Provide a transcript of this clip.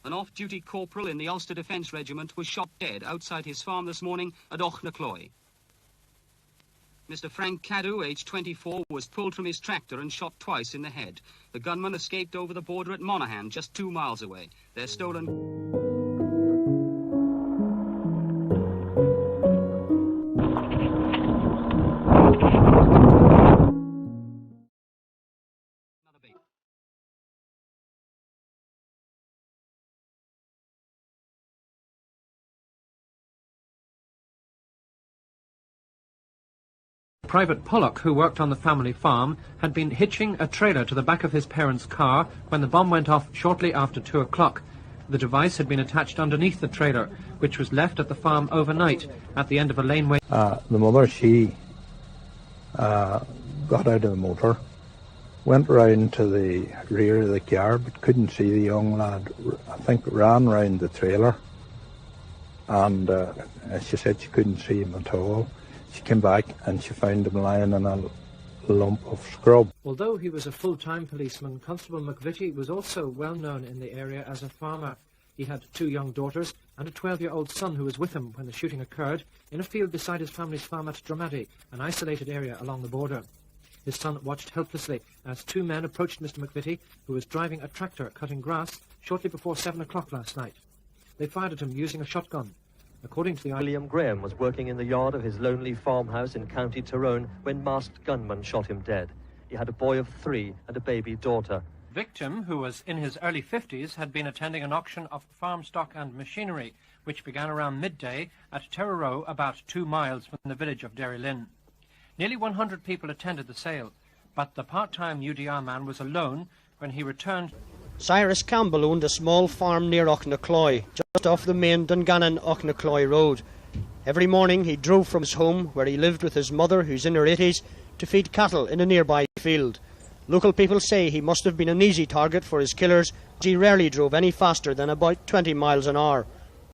An off-duty corporal in the Ulster Defence Regiment was shot dead outside his farm this morning at Ochnacloy. Mr. Frank Cadw, aged 24, was pulled from his tractor and shot twice in the head. The gunman escaped over the border at Monaghan, just 2 miles away. Their stolen... Private Pollock, who worked on the family farm, had been hitching a trailer to the back of his parents' car when the bomb went off shortly after 2 o'clock. The device had been attached underneath the trailer, which was left at the farm overnight at the end of a laneway. The mother, she got out of the motor, went round to the rear of the car, but couldn't see the young lad. I think ran round the trailer, and as she said, she couldn't see him at all. She came back and she found him lying in a lump of scrub. Although he was a full-time policeman, Constable McVitie was also well known in the area as a farmer. He had 2 young daughters and a 12-year-old son who was with him when the shooting occurred in a field beside his family's farm at Dromady, an isolated area along the border. His son watched helplessly as 2 men approached Mr. McVitie, who was driving a tractor cutting grass shortly before 7 o'clock last night. They fired at him using a shotgun. According to the... William Graham was working in the yard of his lonely farmhouse in County Tyrone when masked gunmen shot him dead. He had a boy of 3 and a baby daughter. Victim, who was in his early 50s, had been attending an auction of farm stock and machinery, which began around midday at Terrow, about 2 miles from the village of Derrylin. Nearly 100 people attended the sale, but the part-time UDR man was alone when he returned. Cyrus Campbell owned a small farm near Ochnacloy, just off the main Dungannon-Ochnacloy road. Every morning he drove from his home, where he lived with his mother, who's in her 80s, to feed cattle in a nearby field. Local people say he must have been an easy target for his killers, as he rarely drove any faster than about 20 miles an hour.